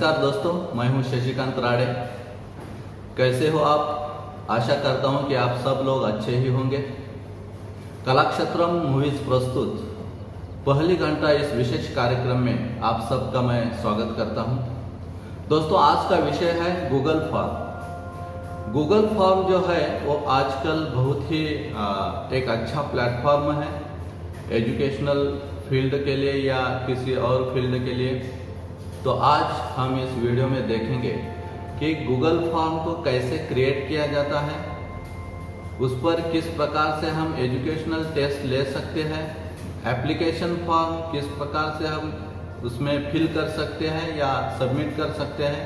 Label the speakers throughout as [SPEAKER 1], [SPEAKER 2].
[SPEAKER 1] नमस्कार दोस्तों, मैं हूं शशिकांत राड़े। कैसे हो आप? आशा करता हूं कि आप सब लोग अच्छे ही होंगे। कलाक्षेत्रम मूवीज प्रस्तुत पहली घंटा इस विशेष कार्यक्रम में आप सबका मैं स्वागत करता हूं। दोस्तों, आज का विषय है गूगल फॉर्म। गूगल फॉर्म जो है वो आजकल बहुत ही एक अच्छा प्लेटफॉर्म है एजुकेशनल फील्ड के लिए या किसी और फील्ड के लिए। तो आज हम इस वीडियो में देखेंगे कि गूगल फॉर्म को कैसे क्रिएट किया जाता है, उस पर किस प्रकार से हम एजुकेशनल टेस्ट ले सकते हैं, एप्लीकेशन फॉर्म किस प्रकार से हम उसमें फिल कर सकते हैं या सबमिट कर सकते हैं,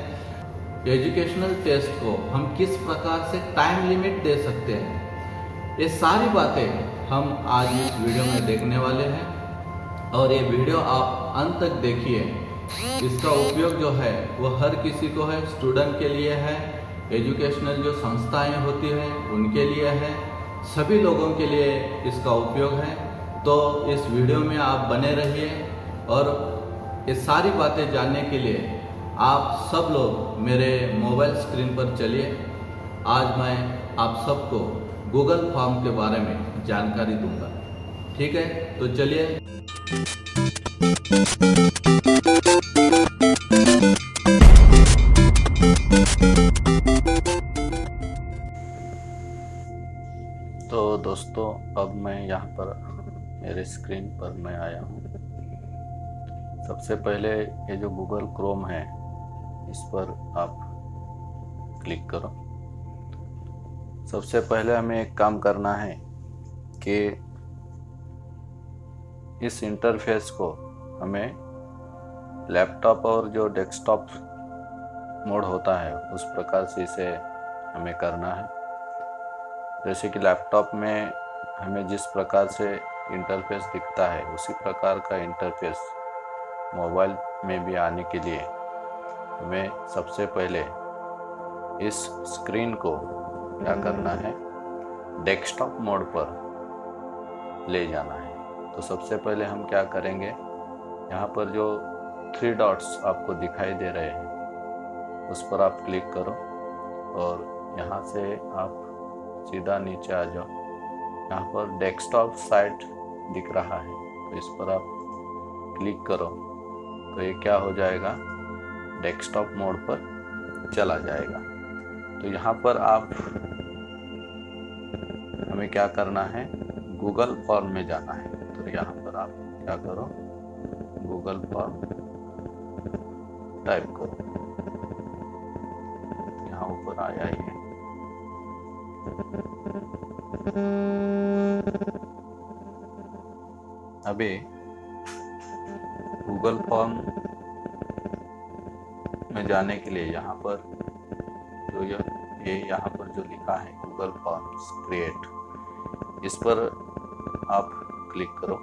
[SPEAKER 1] एजुकेशनल टेस्ट को हम किस प्रकार से टाइम लिमिट दे सकते हैं। ये सारी बातें हम आज इस वीडियो में देखने वाले हैं और ये वीडियो आप अंत तक देखिए। इसका उपयोग जो है वो हर किसी को है, स्टूडेंट के लिए है, एजुकेशनल जो संस्थाएं होती हैं उनके लिए है, सभी लोगों के लिए इसका उपयोग है। तो इस वीडियो में आप बने रहिए और ये सारी बातें जानने के लिए आप सब लोग मेरे मोबाइल स्क्रीन पर चलिए। आज मैं आप सबको गूगल फॉर्म के बारे में जानकारी दूंगा। ठीक है, तो चलिए। तो दोस्तों, अब मैं यहाँ पर मेरे स्क्रीन पर मैं आया हूँ। सबसे पहले ये जो गूगल क्रोम है इस पर आप क्लिक करो। सबसे पहले हमें एक काम करना है कि इस इंटरफेस को हमें लैपटॉप और जो डेस्कटॉप मोड होता है उस प्रकार से इसे हमें करना है। जैसे कि लैपटॉप में हमें जिस प्रकार से इंटरफेस दिखता है उसी प्रकार का इंटरफेस मोबाइल में भी आने के लिए हमें सबसे पहले इस स्क्रीन को क्या करना है, डेस्कटॉप मोड पर ले जाना है। तो सबसे पहले हम क्या करेंगे, यहाँ पर जो 3 डॉट्स आपको दिखाई दे रहे हैं उस पर आप क्लिक करो और यहाँ से आप सीधा नीचे आ जाओ। यहाँ पर डेस्कटॉप साइट दिख रहा है तो इस पर आप क्लिक करो तो ये क्या हो जाएगा, डेस्कटॉप मोड पर चला जाएगा। तो यहाँ पर आप हमें क्या करना है, गूगल फॉर्म में जाना है। तो यहाँ पर आप क्या करो, गूगल फॉर्म टाइप करो। यहाँ ऊपर आया ही है। अभी गूगल फॉर्म में जाने के लिए यहाँ पर जो ये यहाँ पर जो लिखा है गूगल फॉर्म्स क्रिएट, इस पर आप क्लिक करो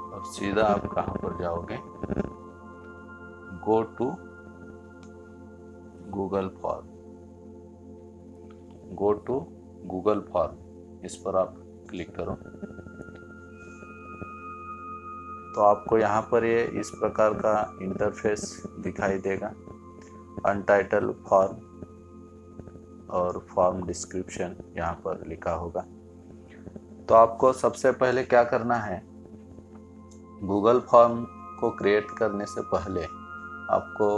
[SPEAKER 1] और सीधा आप कहाँ पर जाओगे, go to Google form, go to Google form, इस पर आप क्लिक करो। तो आपको यहाँ पर ये इस प्रकार का इंटरफेस दिखाई देगा, अनटाइटल्ड फॉर्म और फॉर्म डिस्क्रिप्शन यहाँ पर लिखा होगा। तो आपको सबसे पहले क्या करना है, गूगल फॉर्म को क्रिएट करने से पहले आपको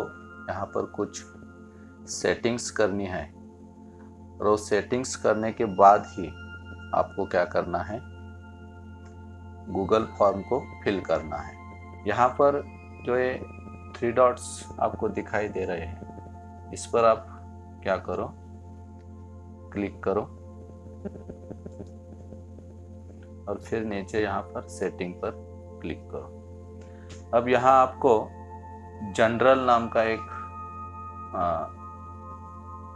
[SPEAKER 1] यहाँ पर कुछ सेटिंग्स करनी है और वो सेटिंग्स करने के बाद ही आपको क्या करना है, गूगल फॉर्म को फिल करना है। यहाँ पर जो ये 3 डॉट्स आपको दिखाई दे रहे हैं इस पर आप क्या करो, क्लिक करो और फिर नीचे यहाँ पर सेटिंग पर क्लिक करो। अब यहाँ आपको जनरल नाम का एक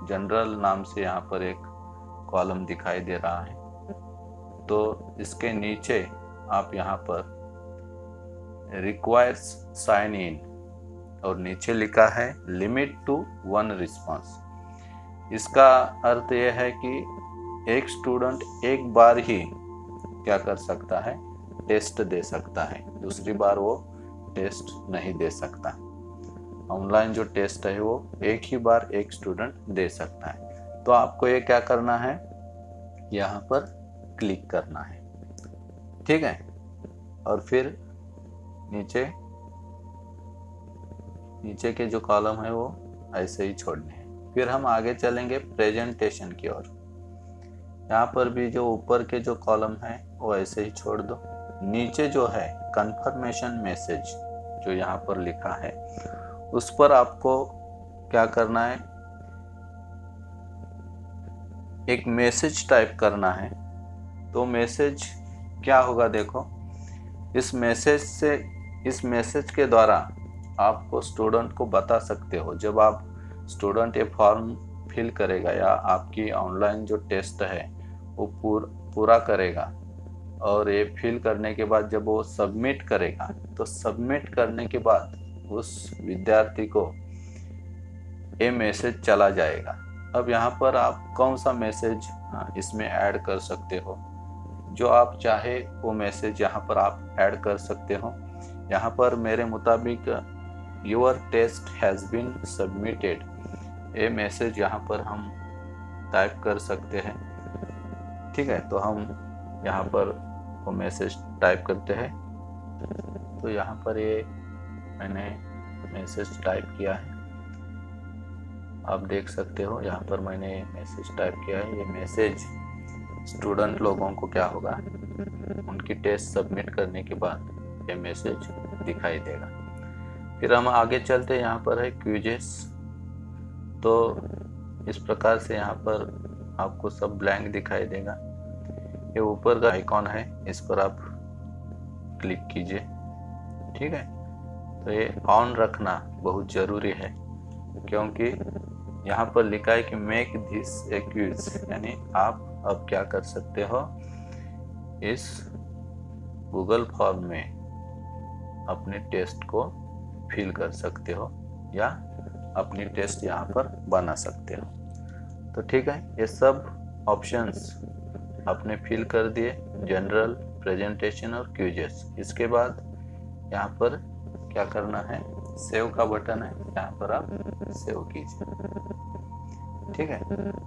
[SPEAKER 1] जनरल नाम से यहाँ पर एक कॉलम दिखाई दे रहा है। तो इसके नीचे आप यहाँ पर रिक्वायर्स साइन इन और नीचे लिखा है लिमिट टू 1 रिस्पॉन्स। इसका अर्थ यह है कि एक स्टूडेंट एक बार ही क्या कर सकता है, टेस्ट दे सकता है, दूसरी बार वो टेस्ट नहीं दे सकता।
[SPEAKER 2] ऑनलाइन जो टेस्ट है वो एक ही बार एक स्टूडेंट दे सकता है। तो आपको ये क्या करना है, यहाँ पर क्लिक करना है, ठीक है। और फिर नीचे के जो कॉलम है वो ऐसे ही छोड़ने हैं। फिर हम आगे चलेंगे प्रेजेंटेशन की ओर। यहाँ पर भी जो ऊपर के जो कॉलम है वो ऐसे ही छोड़ दो। नीचे जो है कंफर्मेशन मैसेज जो यहाँ पर लिखा है उस पर आपको क्या करना है, एक मैसेज टाइप करना है। तो मैसेज क्या होगा देखो, इस मैसेज के द्वारा आपको स्टूडेंट को बता सकते हो, जब आप स्टूडेंट ये फॉर्म फिल करेगा या आपकी ऑनलाइन जो टेस्ट है वो पूरा करेगा और ये फिल करने के बाद जब वो सबमिट करेगा तो सबमिट करने के बाद उस विद्यार्थी को ये मैसेज चला जाएगा। अब यहाँ पर आप कौन सा मैसेज इसमें ऐड कर सकते हो, जो आप चाहे वो मैसेज यहाँ पर आप ऐड कर सकते हो। यहाँ पर मेरे मुताबिक your test has been submitted ये मैसेज यहाँ पर हम टाइप कर सकते हैं, ठीक है। तो हम यहाँ पर वो मैसेज टाइप करते हैं। तो यहाँ पर ये मैंने मैसेज टाइप किया है, आप देख सकते हो यहाँ पर मैंने मैसेज टाइप किया है। ये मैसेज स्टूडेंट लोगों को क्या होगा, उनकी टेस्ट सबमिट करने के बाद ये मैसेज दिखाई देगा। फिर हम आगे चलते, यहाँ पर है क्विजेस। तो इस प्रकार से यहाँ पर आपको सब ब्लैंक दिखाई देगा। ये ऊपर का आइकॉन है, इस पर आप क्लिक कीजिए, ठीक है। तो ये ऑन रखना बहुत ज़रूरी है, क्योंकि यहाँ पर लिखा है कि मेक दिस ए क्विज, यानी आप अब क्या कर सकते हो, इस गूगल फॉर्म में अपने टेस्ट को फिल कर सकते हो या अपनी टेस्ट यहाँ पर बना सकते हो। तो ठीक है, ये सब ऑप्शंस आपने फिल कर दिए, जनरल, प्रेजेंटेशन और क्विजेस। इसके बाद यहाँ पर क्या करना है, सेव का बटन है, यहाँ पर आप सेव कीजिए, ठीक है।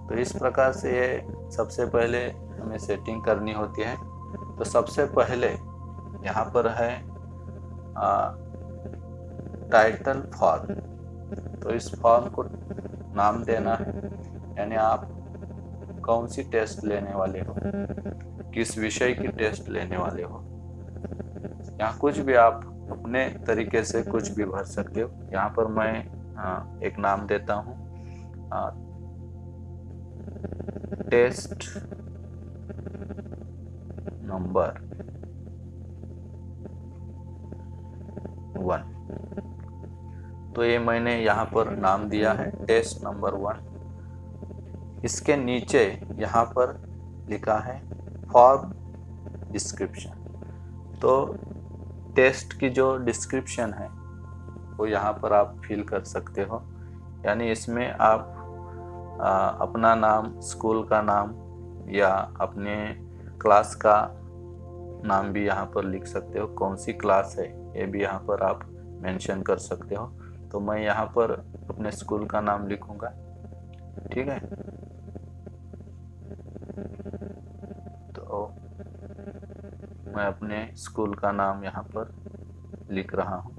[SPEAKER 2] तो इस प्रकार से ये सबसे पहले हमें सेटिंग करनी होती है। तो सबसे पहले यहाँ पर है टाइटल फॉर्म। तो इस फॉर्म को नाम देना है, यानी आप कौन सी टेस्ट लेने वाले हो, किस विषय की टेस्ट लेने वाले हो। यहाँ कुछ भी आप अपने तरीके से कुछ भी भर सकते हो। यहाँ पर मैं एक नाम देता हूँ, टेस्ट नंबर 1। तो ये मैंने यहाँ पर नाम दिया है टेस्ट नंबर 1। इसके नीचे यहाँ पर लिखा है फॉर्म डिस्क्रिप्शन। तो टेस्ट की जो डिस्क्रिप्शन है वो यहाँ पर आप फिल कर सकते हो, यानी इसमें आप अपना नाम, स्कूल का नाम या अपने क्लास का नाम भी यहाँ पर लिख सकते हो, कौन सी क्लास है ये भी यहाँ पर आप मेंशन कर सकते हो। तो मैं यहाँ पर अपने स्कूल का नाम लिखूँगा, ठीक है। तो मैं अपने स्कूल का नाम यहाँ पर लिख रहा हूँ।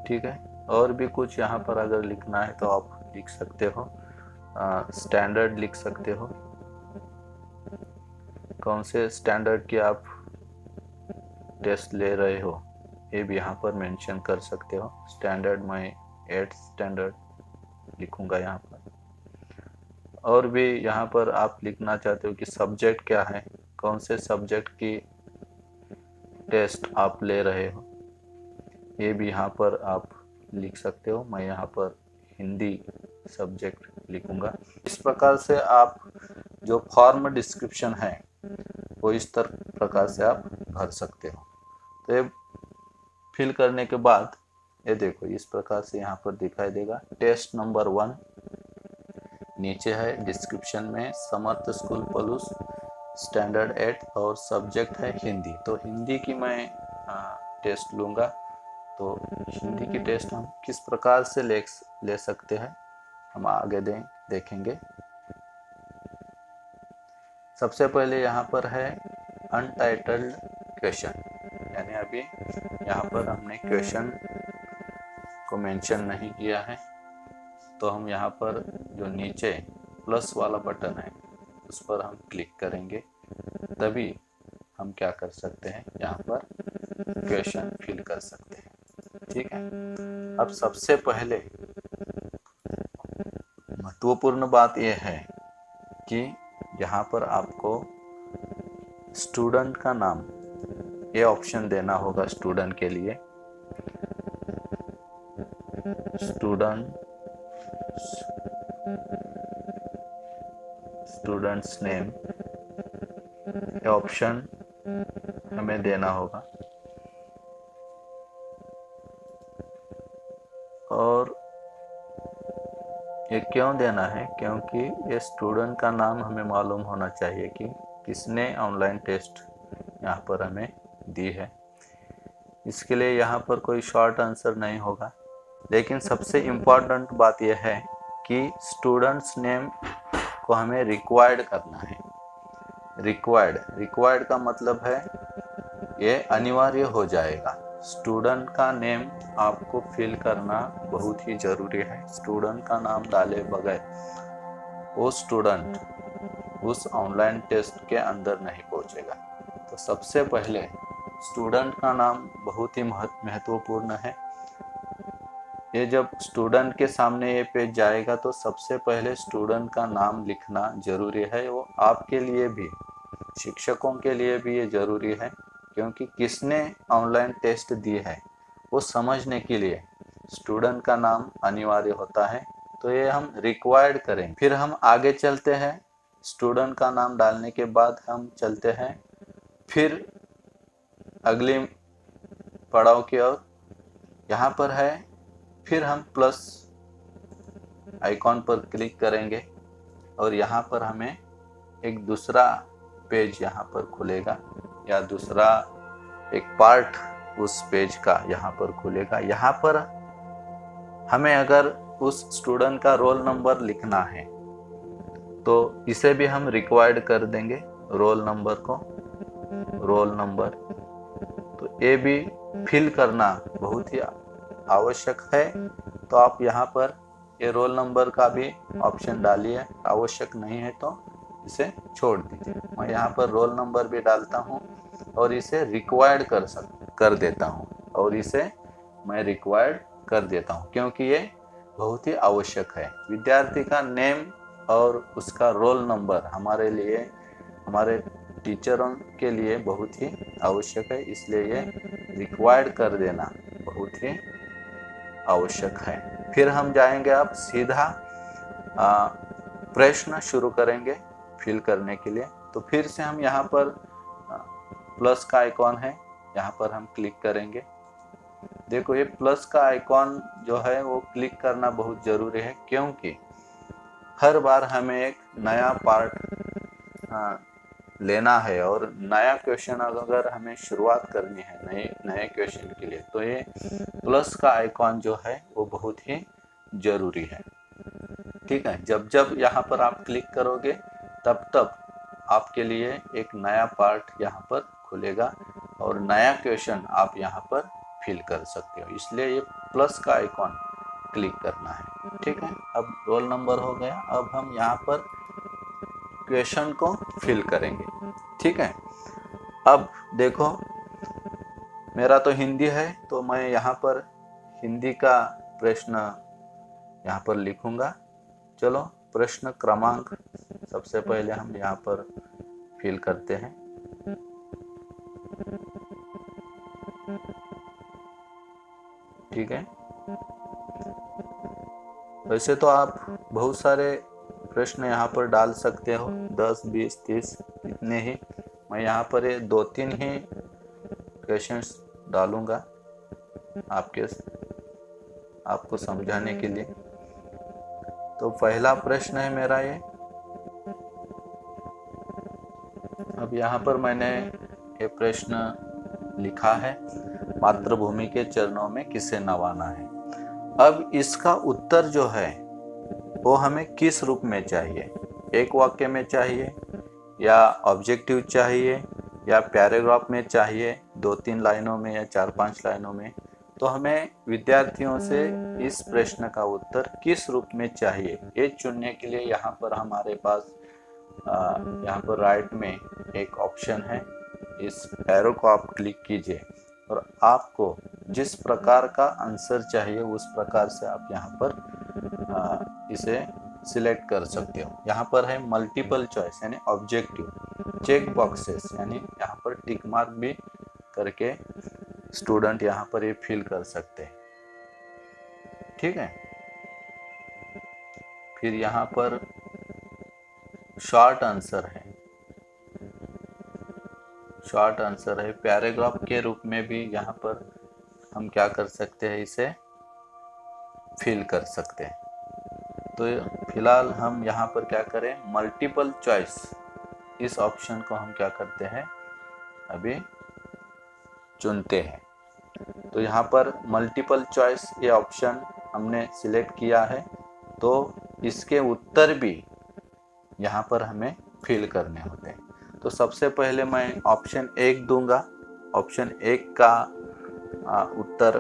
[SPEAKER 2] ठीक है, और भी कुछ यहाँ पर अगर लिखना है तो आप लिख सकते हो। स्टैंडर्ड लिख सकते हो, कौन से स्टैंडर्ड की आप टेस्ट ले रहे हो ये भी यहाँ पर मेंशन कर सकते हो। स्टैंडर्ड मैं 8th स्टैंडर्ड लिखूँगा यहाँ पर। और भी यहाँ पर आप लिखना चाहते हो कि सब्जेक्ट क्या है, कौन से सब्जेक्ट की टेस्ट आप ले रहे हो, ये भी यहाँ पर आप लिख सकते हो। मैं यहाँ पर हिंदी सब्जेक्ट लिखूँगा। इस प्रकार से आप जो फॉर्म डिस्क्रिप्शन है वो इस प्रकार से आप भर सकते हो। तो ये फिल करने के बाद ये देखो इस प्रकार से यहाँ पर दिखाई देगा टेस्ट नंबर 1 नीचे है डिस्क्रिप्शन में समर्थ स्कूल पलूस स्टैंडर्ड 8 और सब्जेक्ट है हिंदी। तो हिंदी की मैं टेस्ट लूँगा। तो हिंदी की टेस्ट हम किस प्रकार से ले सकते हैं हम आगे देखेंगे। सबसे पहले यहाँ पर है अनटाइटल्ड क्वेश्चन, यानी अभी यहाँ पर हमने क्वेश्चन को मेंशन नहीं किया है। तो हम यहाँ पर जो नीचे प्लस वाला बटन है उस पर हम क्लिक करेंगे, तभी हम क्या कर सकते हैं, यहाँ पर क्वेश्चन फिल कर सकते हैं। ठीक है। अब सबसे पहले महत्वपूर्ण बात यह है कि यहाँ पर आपको स्टूडेंट का नाम, ये ऑप्शन देना होगा स्टूडेंट के लिए। स्टूडेंट्स नेम, ये ऑप्शन हमें देना होगा। और ये क्यों देना है, क्योंकि ये स्टूडेंट का नाम हमें मालूम होना चाहिए कि किसने ऑनलाइन टेस्ट यहाँ पर हमें दी है। इसके लिए यहाँ पर कोई शॉर्ट आंसर नहीं होगा, लेकिन सबसे इम्पोर्टेंट बात यह है कि स्टूडेंट्स नेम को हमें रिक्वायर्ड करना है। रिक्वायर्ड का मतलब है ये अनिवार्य हो जाएगा। स्टूडेंट का नेम आपको फिल करना बहुत ही ज़रूरी है। स्टूडेंट का नाम डाले बगैर वो स्टूडेंट उस ऑनलाइन टेस्ट के अंदर नहीं पहुंचेगा। तो सबसे पहले स्टूडेंट का नाम बहुत ही महत्वपूर्ण है। ये जब स्टूडेंट के सामने ये पेज जाएगा तो सबसे पहले स्टूडेंट का नाम लिखना ज़रूरी है। वो आपके लिए भी, शिक्षकों के लिए भी ये ज़रूरी है, क्योंकि किसने ऑनलाइन टेस्ट दी है वो समझने के लिए स्टूडेंट का नाम अनिवार्य होता है। तो ये हम रिक्वायर्ड करें। फिर हम आगे चलते हैं। स्टूडेंट का नाम डालने के बाद हम चलते हैं फिर अगली पड़ाव की ओर। यहाँ पर है, फिर हम प्लस आइकॉन पर क्लिक करेंगे और यहाँ पर हमें एक दूसरा पेज यहाँ पर खुलेगा, या दूसरा एक पार्ट उस पेज का यहाँ पर खुलेगा। यहाँ पर हमें अगर उस स्टूडेंट का रोल नंबर लिखना है तो इसे भी हम रिक्वायर्ड कर देंगे। रोल नंबर तो ये भी फिल करना बहुत ही आवश्यक है। तो आप यहाँ पर ये रोल नंबर का भी ऑप्शन डालिए, आवश्यक नहीं है तो इसे छोड़ दीजिए। मैं यहाँ पर रोल नंबर भी डालता हूँ और इसे रिक्वायर्ड कर देता हूँ, और इसे मैं रिक्वायर्ड कर देता हूँ क्योंकि ये बहुत ही आवश्यक है। विद्यार्थी का नेम और उसका रोल नंबर हमारे लिए, हमारे टीचरों के लिए बहुत ही आवश्यक है, इसलिए ये रिक्वायर्ड कर देना बहुत ही आवश्यक है। फिर हम जाएंगे, अब सीधा प्रश्न शुरू करेंगे फिल करने के लिए। तो फिर से हम यहाँ पर प्लस का आइकॉन है, यहाँ पर हम क्लिक करेंगे। देखो ये प्लस का आइकॉन जो है वो क्लिक करना बहुत ज़रूरी है, क्योंकि हर बार हमें एक नया पार्ट लेना है और नया क्वेश्चन अगर हमें शुरुआत करनी है नए क्वेश्चन के लिए, तो ये प्लस का आइकॉन जो है वो बहुत ही ज़रूरी है। ठीक है। जब यहाँ पर आप क्लिक करोगे तब आपके लिए एक नया पार्ट यहाँ पर खुलेगा और नया क्वेश्चन आप यहाँ पर फिल कर सकते हो, इसलिए ये प्लस का आइकॉन क्लिक करना है। ठीक है। अब रोल नंबर हो गया। अब हम यहाँ पर क्वेश्चन को फिल करेंगे। ठीक है। अब देखो मेरा तो हिंदी है, तो मैं यहाँ पर हिंदी का प्रश्न यहाँ पर लिखूंगा। चलो प्रश्न क्रमांक सबसे पहले हम यहाँ पर फिल करते हैं। ठीक है। वैसे तो आप बहुत सारे प्रश्न यहाँ पर डाल सकते हो, 10, 20, 30 इतने ही। मैं यहाँ पर ये 2-3 ही क्वेश्चंस डालूंगा आपको समझाने के लिए। तो पहला प्रश्न है मेरा ये। अब यहाँ पर मैंने ये प्रश्न लिखा है, मातृभूमि के चरणों में किसे नवाना है। अब इसका उत्तर जो है वो हमें किस रूप में चाहिए, एक वाक्य में चाहिए या ऑब्जेक्टिव चाहिए या पैराग्राफ में चाहिए, 2-3 लाइनों में या 4-5 लाइनों में। तो हमें विद्यार्थियों से इस प्रश्न का उत्तर किस रूप में चाहिए ये चुनने के लिए यहाँ पर हमारे पास यहाँ पर राइट में एक ऑप्शन है, इस एरो को आप क्लिक कीजिए और आपको जिस प्रकार का आंसर चाहिए उस प्रकार से आप यहाँ पर इसे सिलेक्ट कर सकते हो। यहाँ पर है मल्टीपल चॉइस यानी ऑब्जेक्टिव, चेक बॉक्सेस यानी यहाँ पर टिक मार्क भी करके स्टूडेंट यहाँ पर ये फिल कर सकते हैं। ठीक है, फिर यहाँ पर शॉर्ट आंसर है, शॉर्ट आंसर है पैराग्राफ के रूप में भी यहाँ पर हम क्या कर सकते हैं, इसे फिल कर सकते हैं। तो फिलहाल हम यहाँ पर क्या करें, मल्टीपल चॉइस इस ऑप्शन को हम क्या करते हैं, अभी चुनते हैं। तो यहाँ पर मल्टीपल चॉइस ये ऑप्शन हमने सिलेक्ट किया है, तो इसके उत्तर भी यहाँ पर हमें फिल करने होते हैं। तो सबसे पहले मैं ऑप्शन 1 दूंगा। ऑप्शन 1 का उत्तर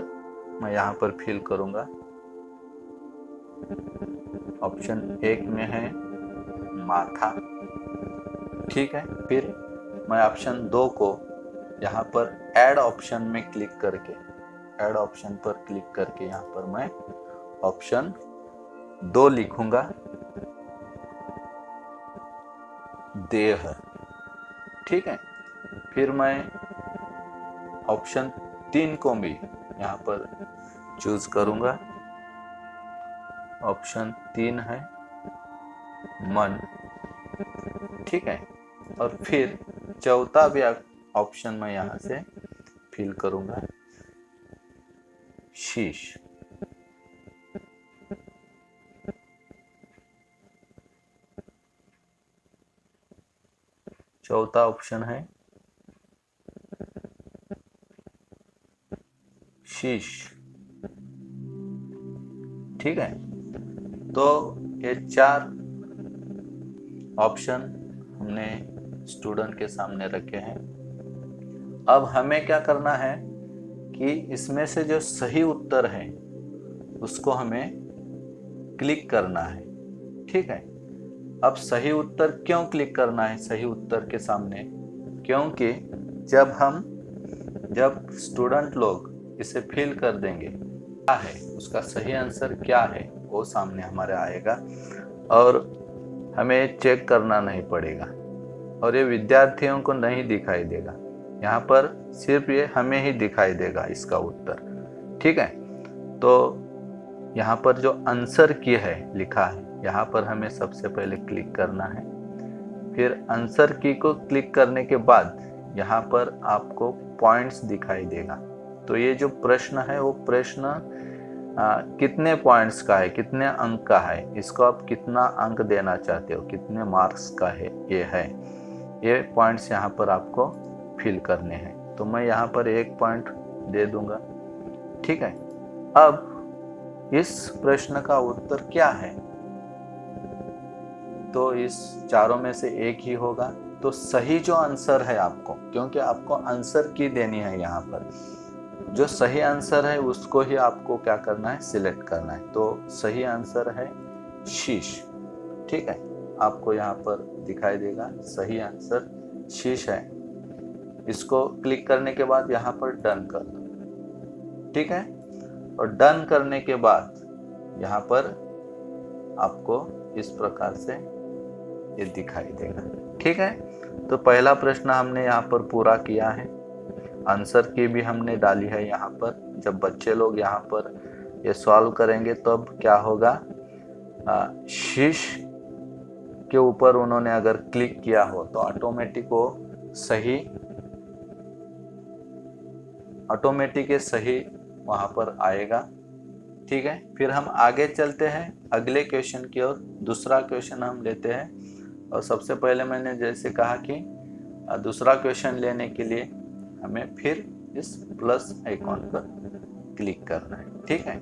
[SPEAKER 2] मैं यहाँ पर फिल करूँगा। ऑप्शन 1 में है माथा। ठीक है, फिर मैं ऑप्शन 2 को यहाँ पर ऐड ऑप्शन में क्लिक करके, ऐड ऑप्शन पर क्लिक करके यहाँ पर मैं ऑप्शन 2 लिखूंगा, देह। ठीक है, फिर मैं ऑप्शन 3 को भी यहाँ पर चूज करूंगा। ऑप्शन 3 है मन। ठीक है, और फिर चौथा भी ऑप्शन मैं यहाँ से फिल करूंगा, शीश। चौथा ऑप्शन है शीश। ठीक है, तो ये 4 ऑप्शन हमने स्टूडेंट के सामने रखे हैं। अब हमें क्या करना है कि इसमें से जो सही उत्तर है उसको हमें क्लिक करना है। ठीक है, अब सही उत्तर क्यों क्लिक करना है सही उत्तर के सामने, क्योंकि जब स्टूडेंट लोग इसे फिल कर देंगे क्या है उसका सही आंसर क्या है वो सामने हमारे आएगा और हमें चेक करना नहीं पड़ेगा और ये विद्यार्थियों को नहीं दिखाई देगा। यहाँ पर सिर्फ ये हमें ही दिखाई देगा इसका उत्तर। ठीक है, तो यहाँ पर जो आंसर की है लिखा है, यहाँ पर हमें सबसे पहले क्लिक करना है। फिर आंसर की को क्लिक करने के बाद यहाँ पर आपको पॉइंट्स दिखाई देगा। तो ये जो प्रश्न है वो प्रश्न कितने पॉइंट्स का है, कितने अंक का है, इसको आप कितना अंक देना चाहते हो, कितने मार्क्स का है, ये पॉइंट्स यहाँ पर आपको फिल करने हैं। तो मैं यहाँ पर 1 पॉइंट दे दूंगा। ठीक है, अब इस प्रश्न का उत्तर क्या है, तो इस चारों में से एक ही होगा। तो सही जो आंसर है आपको, क्योंकि आपको आंसर की देनी है, यहाँ पर जो सही आंसर है उसको ही आपको क्या करना है, सिलेक्ट करना है। तो सही आंसर है शीश। ठीक है, आपको यहाँ पर दिखाई देगा सही आंसर शीश है। इसको क्लिक करने के बाद यहाँ पर डन कर दो। ठीक है, और डन करने के बाद यहाँ पर आपको इस प्रकार से ये दिखाई देगा। ठीक है, तो पहला प्रश्न हमने यहाँ पर पूरा किया है, आंसर की भी हमने डाली है यहाँ पर। जब बच्चे लोग यहाँ पर ये सॉल्व करेंगे तब तो क्या होगा, शीश के ऊपर उन्होंने अगर क्लिक किया हो तो ऑटोमेटिक सही वहाँ पर आएगा। ठीक है, फिर हम आगे चलते हैं अगले क्वेश्चन की ओर। दूसरा क्वेश्चन हम लेते हैं, और सबसे पहले मैंने जैसे कहा कि दूसरा क्वेश्चन लेने के लिए हमें फिर इस प्लस आइकॉन पर क्लिक करना है। ठीक है,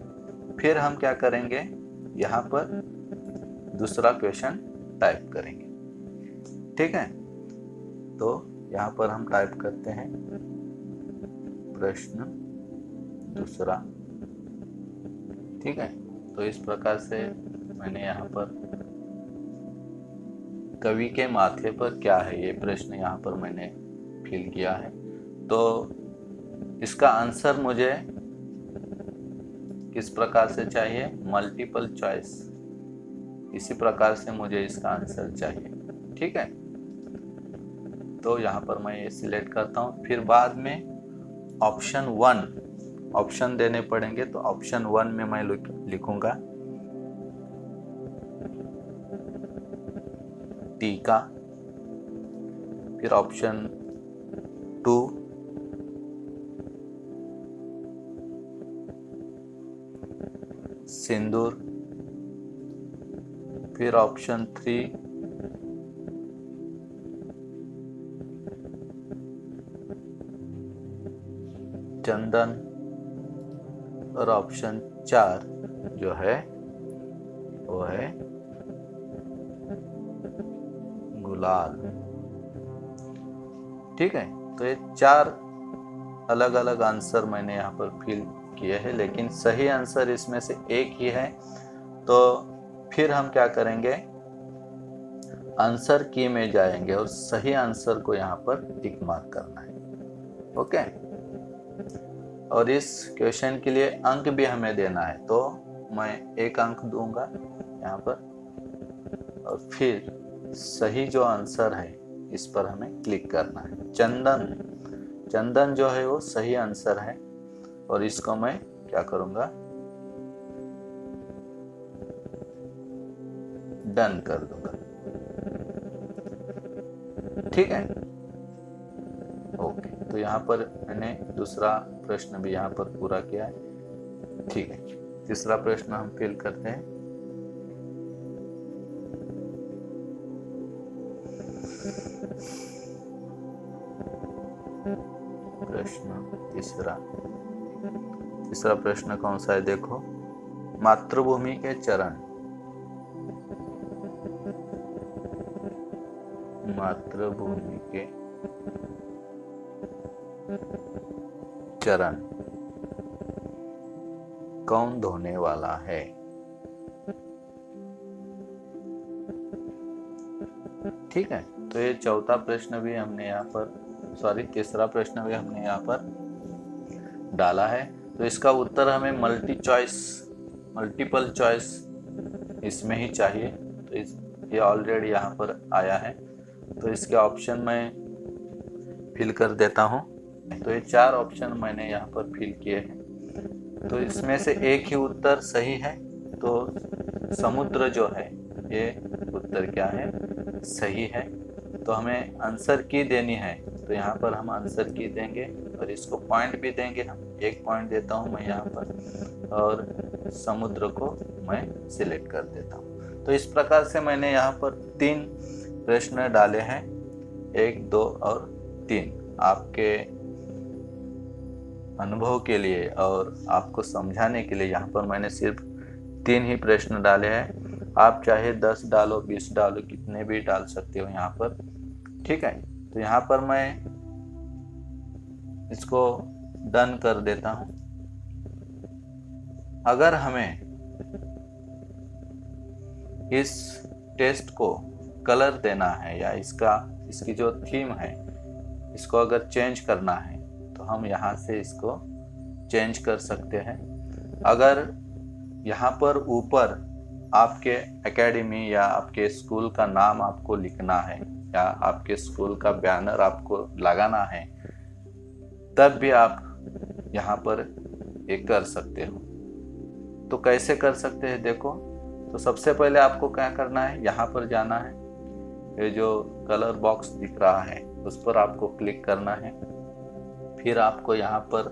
[SPEAKER 2] फिर हम क्या करेंगे, यहाँ पर दूसरा क्वेश्चन टाइप करेंगे। ठीक है, तो यहाँ पर हम टाइप करते हैं प्रश्न दूसरा। ठीक है, तो इस प्रकार से मैंने यहाँ पर कवि के माथे पर क्या है ये प्रश्न यहाँ पर मैंने फिल किया है। तो इसका आंसर मुझे किस प्रकार से चाहिए, मल्टीपल चॉइस, इसी प्रकार से मुझे इसका आंसर चाहिए। ठीक है, तो यहाँ पर मैं ये सिलेक्ट करता हूँ। फिर बाद में ऑप्शन 1 ऑप्शन देने पड़ेंगे, तो ऑप्शन 1 में मैं लिखूंगा टीका। फिर ऑप्शन 2 सिंदूर। फिर ऑप्शन 3 चंदन। और ऑप्शन 4 जो है वो है गुलाल। ठीक है, तो ये 4 अलग अलग आंसर मैंने यहाँ पर फिल किए हैं, लेकिन सही आंसर इसमें से एक ही है। तो फिर हम क्या करेंगे, आंसर की में जाएंगे और सही आंसर को यहाँ पर टिक मार्क करना है। ओके, और इस क्वेश्चन के लिए अंक भी हमें देना है, तो मैं 1 अंक दूंगा यहाँ पर, और फिर सही जो आंसर है इस पर हमें क्लिक करना है। चंदन जो है वो सही आंसर है, और इसको मैं क्या करूंगा, डन कर दूंगा। ठीक है, ओके, तो यहाँ पर मैंने दूसरा प्रश्न भी यहाँ पर पूरा किया है। ठीक है, तीसरा प्रश्न हम फिल करते हैं। प्रश्न तीसरा प्रश्न कौन सा है, देखो, मातृभूमि के चरण। मातृभूमि के चरण कौन धोने वाला है। ठीक है, तो ये चौथा प्रश्न भी हमने यहाँ पर, तीसरा प्रश्न भी हमने यहाँ पर डाला है। तो इसका उत्तर हमें मल्टीपल चॉइस इसमें ही चाहिए। तो ये ऑलरेडी यहाँ पर आया है, तो इसके ऑप्शन मैं फिल कर देता हूँ। तो ये 4 ऑप्शन मैंने यहाँ पर फिल किए हैं, तो इसमें से एक ही उत्तर सही है। तो समुद्र जो है ये उत्तर क्या है, सही है। तो हमें आंसर की देनी है, तो यहाँ पर हम आंसर की देंगे और इसको पॉइंट भी देंगे। हम 1 पॉइंट देता हूँ मैं यहाँ पर, और समुद्र को मैं सिलेक्ट कर देता हूँ। तो इस प्रकार से मैंने यहाँ पर 3 प्रश्न डाले हैं, 1, 2 और 3, आपके अनुभव के लिए और आपको समझाने के लिए। यहाँ पर मैंने सिर्फ 3 ही प्रश्न डाले हैं। आप चाहे 10 डालो, 20 डालो, कितने भी डाल सकते हो यहाँ पर। ठीक है, तो यहाँ पर मैं इसको डन कर देता हूँ। अगर हमें इस टेस्ट को कलर देना है, या इसकी जो थीम है इसको अगर चेंज करना है, तो हम यहाँ से इसको चेंज कर सकते हैं। अगर यहाँ पर ऊपर आपके एकेडमी या आपके स्कूल का नाम आपको लिखना है, या आपके स्कूल का बैनर आपको लगाना है, तब भी आप यहाँ पर ये कर सकते हो। तो कैसे कर सकते हैं, देखो, तो सबसे पहले आपको क्या करना है, यहाँ पर जाना है, ये जो कलर बॉक्स दिख रहा है उस पर आपको क्लिक करना है। फिर आपको यहाँ पर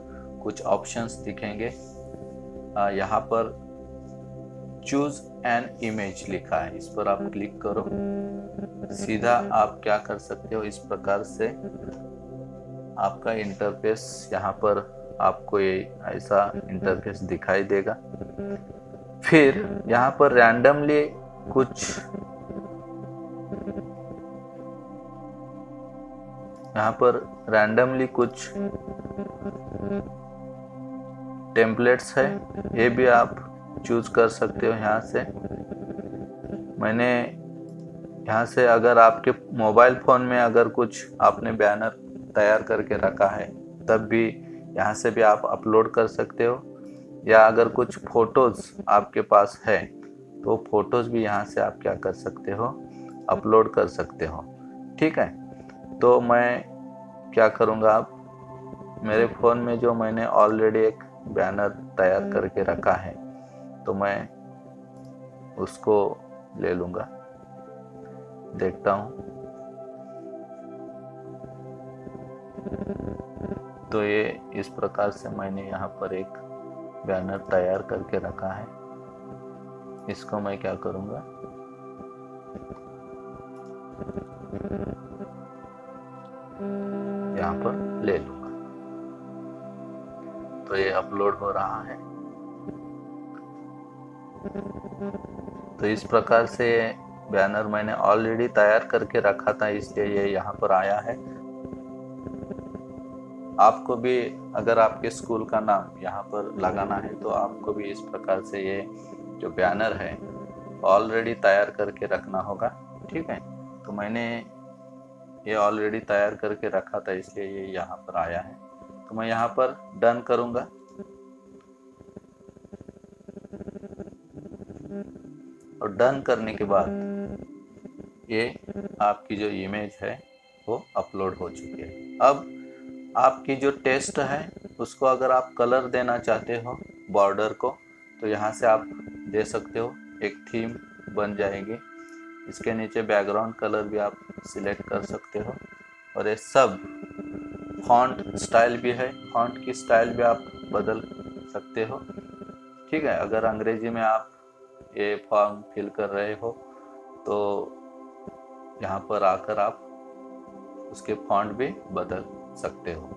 [SPEAKER 2] कुछ ऑप्शंस दिखेंगे। यहाँ पर चूज एन इमेज लिखा है, इस पर आप क्लिक करो। सीधा आप क्या कर सकते हो, इस प्रकार से आपका इंटरफेस यहाँ पर आपको ये ऐसा इंटरफेस दिखाई देगा। फिर यहाँ पर रैंडमली कुछ टेम्पलेट्स है, ये भी आप चूज कर सकते हो यहाँ से। मैंने यहाँ से अगर आपके मोबाइल फ़ोन में अगर कुछ आपने बैनर तैयार करके रखा है तब भी यहाँ से भी आप अपलोड कर सकते हो, या अगर कुछ फोटोज़ आपके पास है तो फोटोज़ भी यहाँ से आप क्या कर सकते हो, अपलोड कर सकते हो। ठीक है, तो मैं क्या करूँगा, अब मेरे फ़ोन में जो मैंने ऑलरेडी एक बैनर तैयार करके रखा है तो मैं उसको ले लूँगा, देखता हूँ। तो ये इस प्रकार से मैंने यहाँ पर एक बैनर तैयार करके रखा है। इसको मैं क्या करूँगा, यहाँ पर ले लूँगा। तो ये अपलोड हो रहा है। तो इस प्रकार से बैनर मैंने ऑलरेडी तैयार करके रखा था, इसलिए ये यहाँ पर आया है। आपको भी अगर आपके स्कूल का नाम यहाँ पर लगाना है तो आपको भी इस प्रकार से ये जो बैनर है ऑलरेडी तैयार करके रखना होगा। ठीक है, तो मैंने ये ऑलरेडी तैयार करके रखा था, इसलिए ये यहाँ पर आया है। तो मैं यहाँ पर डन करूँगा। और डन करने के बाद ये आपकी जो इमेज है वो अपलोड हो चुकी है। अब आपकी जो टेस्ट है उसको अगर आप कलर देना चाहते हो बॉर्डर को, तो यहाँ से आप दे सकते हो, एक थीम बन जाएगी। इसके नीचे बैकग्राउंड कलर भी आप सिलेक्ट कर सकते हो। और ये सब फॉन्ट स्टाइल भी है, फॉन्ट की स्टाइल भी आप बदल सकते हो। ठीक है, अगर अंग्रेजी में आप ये फॉर्म फिल कर रहे हो तो यहाँ पर आकर आप उसके फॉन्ट भी बदल सकते हो।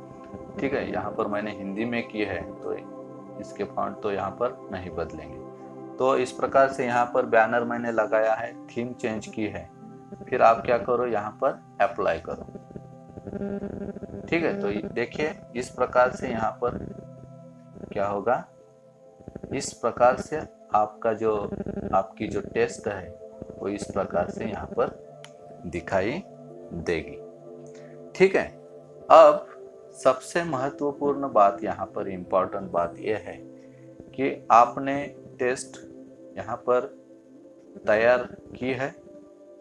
[SPEAKER 2] ठीक है, यहाँ पर मैंने हिंदी में की है तो इसके फॉन्ट तो यहाँ पर नहीं बदलेंगे। तो इस प्रकार से यहाँ पर बैनर मैंने लगाया है, थीम चेंज की है। फिर आप क्या करो, यहाँ पर अप्लाई करो। ठीक है, तो देखिए इस प्रकार से यहाँ पर क्या होगा, इस प्रकार से आपकी जो टेस्ट है वो इस प्रकार से यहाँ पर दिखाई देगी। ठीक है, अब सबसे महत्वपूर्ण बात यहाँ पर, इम्पोर्टेंट बात यह है कि आपने टेस्ट यहाँ पर तैयार की है,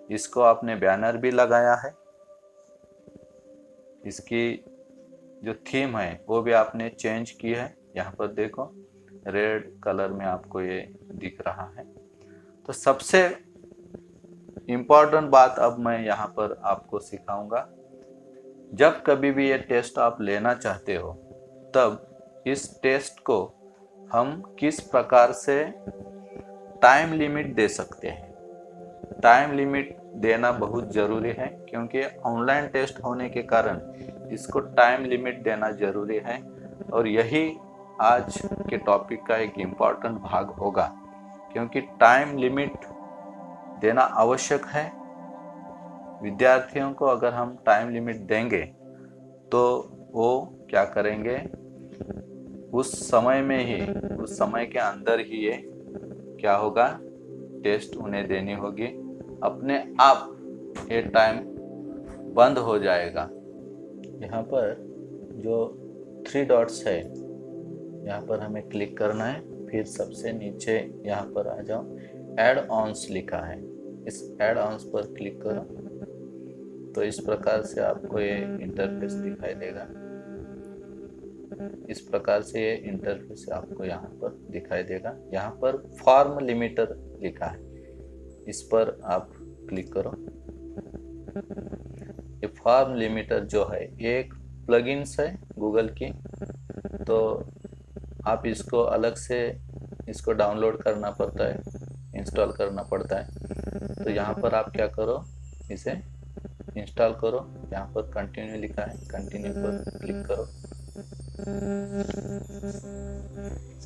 [SPEAKER 2] इसको आपने बैनर भी लगाया है, इसकी जो थीम है वो भी आपने चेंज की है। यहाँ पर देखो रेड कलर में आपको ये दिख रहा है। तो सबसे इम्पोर्टेंट बात अब मैं यहाँ पर आपको सिखाऊंगा। जब कभी भी ये टेस्ट आप लेना चाहते हो तब इस टेस्ट को हम किस प्रकार से टाइम लिमिट दे सकते हैं। टाइम लिमिट देना बहुत ज़रूरी है, क्योंकि ऑनलाइन टेस्ट होने के कारण इसको टाइम लिमिट देना ज़रूरी है। और यही आज के टॉपिक का एक इम्पॉर्टेंट भाग होगा, क्योंकि टाइम लिमिट देना आवश्यक है। विद्यार्थियों को अगर हम टाइम लिमिट देंगे तो वो क्या करेंगे, उस समय के अंदर ही ये क्या होगा, टेस्ट उन्हें देनी होगी। अपने आप ये टाइम बंद हो जाएगा। यहाँ पर जो 3 डॉट्स है यहाँ पर हमें क्लिक करना है। फिर सबसे नीचे यहाँ पर आ जाओ, ऐड ऑन्स लिखा है, इस ऐड ऑन्स पर क्लिक करो। तो इस प्रकार से आपको ये इंटरफेस दिखाई देगा। इस प्रकार से ये इंटरफेस आपको यहाँ पर दिखाई देगा। यहाँ पर फॉर्म लिमिटर लिखा है, इस पर आप क्लिक करो। ये फॉर्म लिमिटर जो है ये एक प्लगइन्स है गूगल की, तो आप इसको अलग से इसको डाउनलोड करना पड़ता है। इंस्टॉल करना पड़ता है। तो यहाँ पर आप क्या करो, इसे इंस्टॉल करो। यहाँ पर कंटिन्यू लिखा है, कंटिन्यू पर क्लिक करो।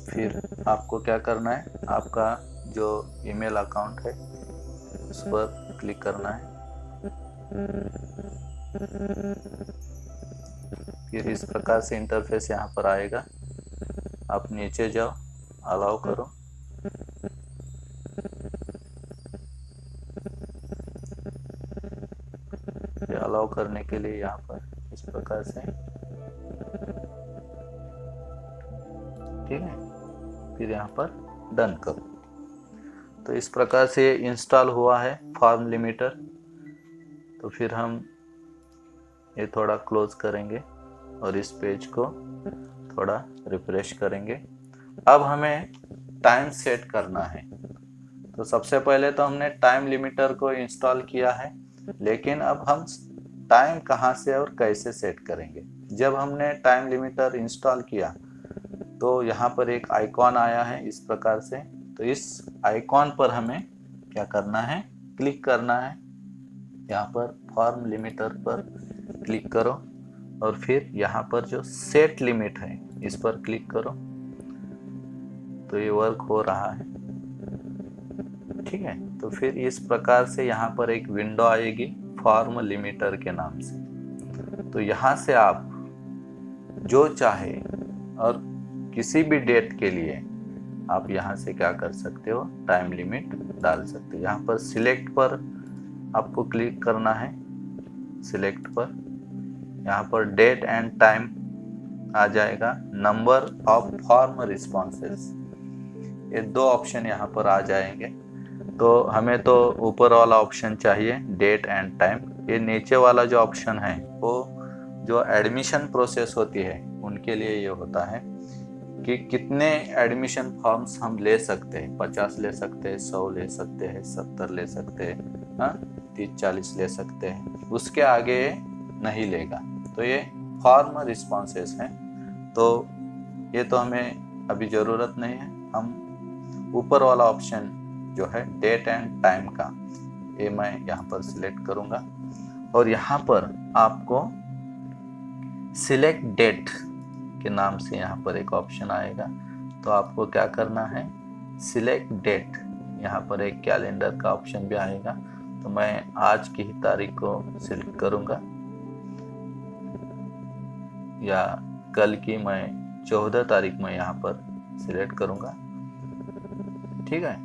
[SPEAKER 2] फिर आपको क्या करना है, आपका जो ईमेल अकाउंट है उस पर क्लिक करना है। फिर इस प्रकार से इंटरफेस यहाँ पर आएगा। आप नीचे जाओ, अलाउ करो। अलाउ करने के लिए यहाँ पर इस प्रकार से, ठीक है। फिर यहाँ पर डन करो। तो इस प्रकार से इंस्टॉल हुआ है फॉर्म लिमिटर। तो फिर हम ये थोड़ा क्लोज करेंगे और इस पेज को थोड़ा रिफ्रेश करेंगे। अब हमें टाइम सेट करना है। तो सबसे पहले तो हमने टाइम लिमिटर को इंस्टॉल किया है, लेकिन अब हम टाइम कहाँ से और कैसे सेट करेंगे। जब हमने टाइम लिमिटर इंस्टॉल किया तो यहाँ पर एक आइकॉन आया है इस प्रकार से। तो इस आइकॉन पर हमें क्या करना है, क्लिक करना है। यहाँ पर फॉर्म लिमिटर पर क्लिक करो और फिर यहाँ पर जो सेट लिमिट है इस पर क्लिक करो। तो ये वर्क हो रहा है, ठीक है। तो फिर इस प्रकार से यहाँ पर एक विंडो आएगी फॉर्म लिमिटर के नाम से। तो यहाँ से आप जो चाहे और किसी भी डेट के लिए आप यहाँ से क्या कर सकते हो, टाइम लिमिट डाल सकते हो। यहाँ पर सिलेक्ट पर आपको क्लिक करना है, सिलेक्ट पर। यहाँ पर डेट एंड टाइम आ जाएगा, नंबर ऑफ फॉर्म रिस्पॉन्सेस, ये दो ऑप्शन यहाँ पर आ जाएंगे। तो हमें तो ऊपर वाला ऑप्शन चाहिए, डेट एंड टाइम। ये नीचे वाला जो ऑप्शन है वो जो एडमिशन प्रोसेस होती है उनके लिए ये होता है कि कितने एडमिशन फॉर्म्स हम ले सकते हैं। 50 ले सकते हैं, 100 ले सकते हैं, 70 ले सकते हैं, 30-40 ले सकते हैं, उसके आगे नहीं लेगा। तो ये फॉर्म रिस्पॉन्सेस हैं। तो ये तो हमें अभी ज़रूरत नहीं है। हम ऊपर वाला ऑप्शन जो है डेट एंड टाइम का, ये मैं यहाँ पर सिलेक्ट करूँगा और यहाँ पर आपको सिलेक्ट डेट के नाम से यहाँ पर एक ऑप्शन आएगा। तो आपको क्या करना है, सिलेक्ट डेट। यहाँ पर एक कैलेंडर का ऑप्शन भी आएगा। तो मैं आज की ही तारीख को सिलेक्ट करूँगा, या कल की मैं 14 तारीख में यहाँ पर सिलेक्ट करूँगा, ठीक है।